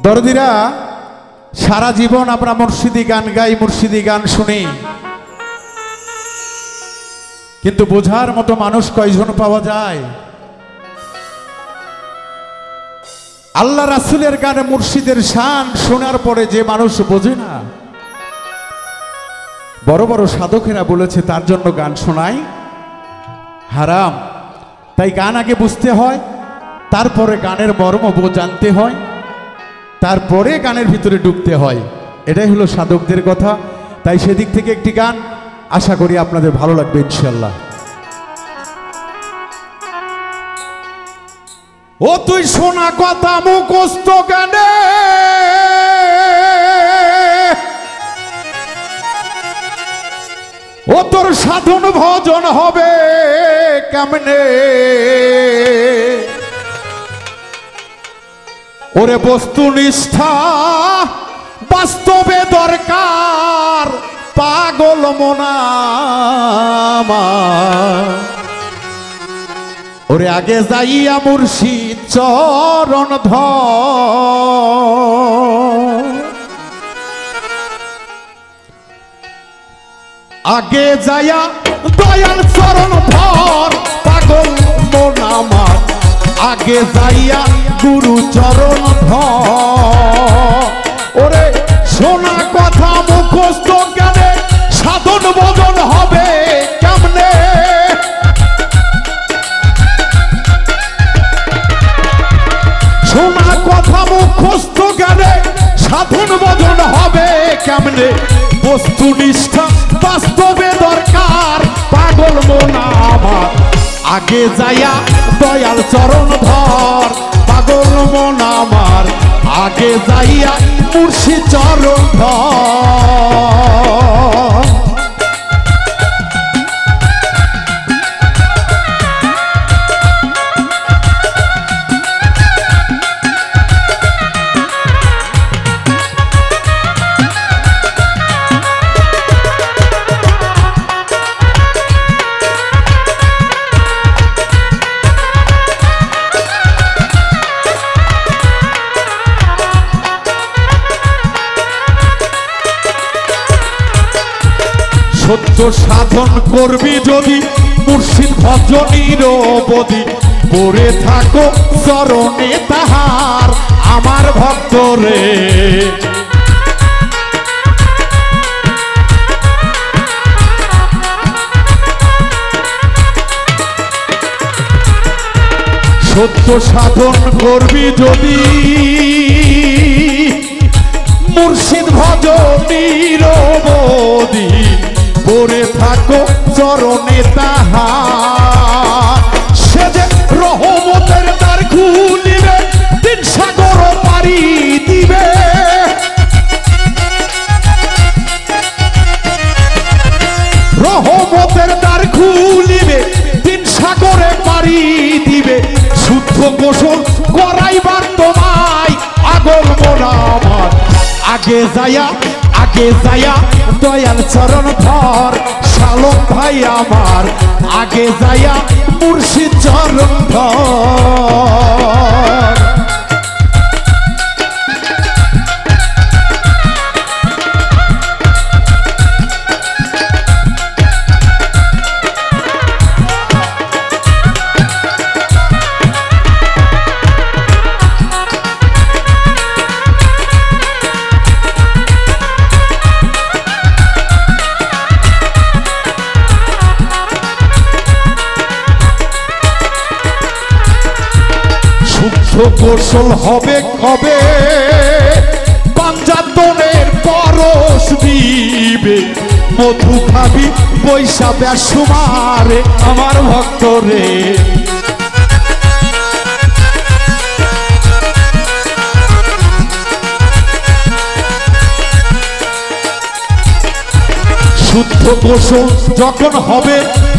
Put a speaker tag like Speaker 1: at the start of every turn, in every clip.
Speaker 1: দরদিরা সারা জীবন আমরা মুর্শিদি গান গাই, মুর্শিদি গান শুনি, কিন্তু বোঝার মতো মানুষ কয়জন পাওয়া যায়? আল্লাহ রাসূলের গানে মুর্শিদের শান শোনার পরে যে মানুষ বোঝে না, বড় বড় সাধকেরা বলেছে তার জন্য গান শোনাই হারাম। তাই গান আগে বুঝতে হয়, তারপরে গানের মর্ম জানতে হয়, তারপরে গানের ভিতরে ডুবতে হয়। এটাই হলো সাধকদের কথা। তাই সেদিক থেকে একটি গান আশা করি আপনাদের ভালো লাগবে ইনশাল্লাহ। ও তুই শোনা কথা মুখস্থ গানে, ও তোর সাধন ভজন হবে কেমনে? ওরে বস্তুনিষ্ঠা বাস্তবে দরকার, পাগল মনামা। ওরে আগে যাইয়া মুর্শিদ চরণ ধর, আগে যাইয়া দয়াল চরণ ধর, পাগল মনামা। আগে যাইয়া গুরু চরণ ধর। ওরে শোনা কথা মুখস্থ জ্ঞানে, সাধন ভজন হবে কেমনে? শোনা কথা মুখস্থ জ্ঞানে, সাধন ভজন হবে কেমনে? বস্তুনিষ্ঠা বাস্তবে দরকার, পাগল মন আমার। আগে যাইয়া দয়াল চরণ ধর, পাগল মন আমার। আগে যাইয়া মুর্শিদ চরণ ধর। সত্য সাধন করবি যদি, মুর্শিদ ভজনীর বদি। পড়ে থাকো চরণে তাহার আমার ভক্ত রে। সত্য সাধন করবি যদি, মুর্শিদ ভজনীর বদি। পড়ে থাকো চরণে তাহার, সে যে রহমতের দ্বার খুলিবে, তিন সাগর পারি দিবে। রহমতের দ্বার খুলিবে, তিন সাগরে পারি দিবে। শুদ্ধ গোসল করাইবার তোমায় আগল মন আমার। আগে যাইয়া দয়াল চরণ ধর, শালক ভাই আমার। আগে যাইয়া মুর্শিদ চরণ ধর। গোসল হবে কবে, পাঞ্জাতনের পরশ দিবে। মধু খাবি পয়সা বেসুমারে আমার ভক্ত রে। শুদ্ধ গোসল যখন হবে,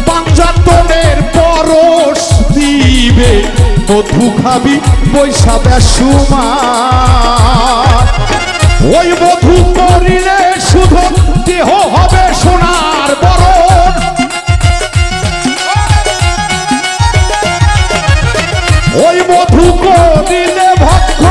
Speaker 1: পাঞ্জাতনের পরশ দিবে। মধু খাবি পয়সা বেসুমার। ওই মধু করিলে শুধু দেহ হবে সোনার বরণ। ওই মধু করিলে ভক্ষ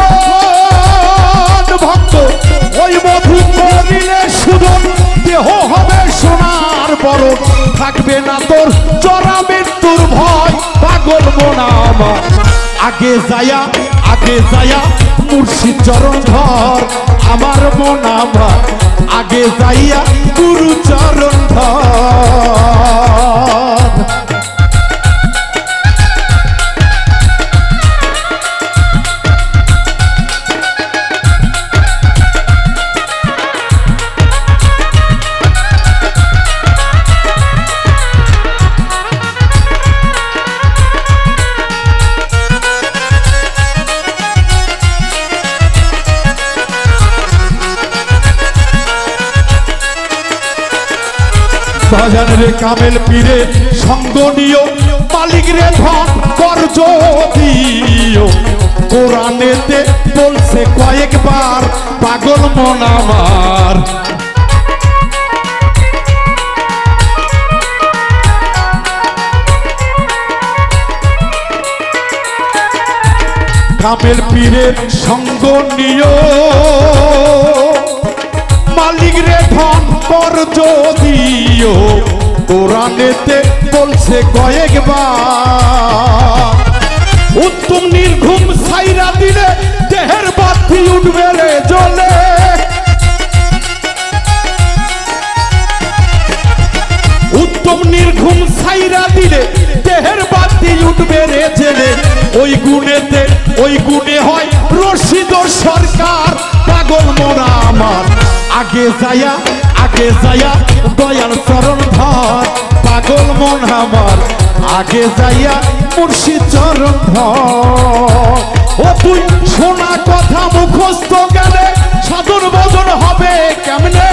Speaker 1: আগে যায়া মুর্শিদ চরণ ধর আমার মন আমার আগে যাইয়া গুরু চরণ ধর বাজান রে কামেল পীরে সঙ্গ নিও মালিক রে ধন কর্জ দিও কোরআনেতে বলছে কয়েকবার পাগল মন আমার কামেল পীরের সঙ্গ নিও মালিক রে ধন কর্জ দিও কোরআনেতে বলছে কয়েকবার উত্তম নির্ঘুম ছাইরা দিলে দেহের বাতি উঠবে রে জ্বলে উত্তম নির্ঘুম ছাইরা দিলে দেহের বাতি উঠবে রে জেলে ওই গুণে হয় রশিদ সরকার পাগল মোরা আমার আগে যায়া দয়াল চরণ ধর পাগল মন আমার আগে যাইয়া মুর্শিদ চরণ ধর ও তুই শোনা কথা মুখস্থ গেলে সাধন ভজন হবে কেমনে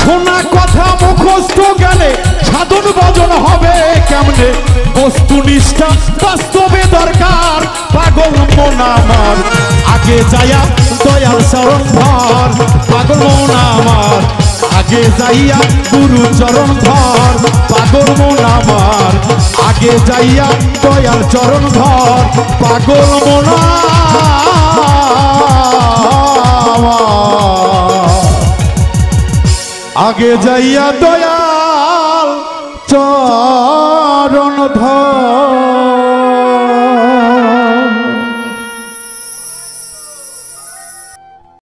Speaker 1: শোনা কথা মুখস্থ গেলে সাধন ভজন হবে কেমনে বস্তুনিষ্ঠা বাস্তবে দরকার পাগল মন আমার আগে যাইয়া দয়াল চরণ ধর পাগল মন আমার আগে যাইয়া গুরু চরণ ধর পাগল মন আমার আগে যাইয়া দয়াল চরণ ধর পাগল মন আগে যাইয়া দয়াল চরণ ধর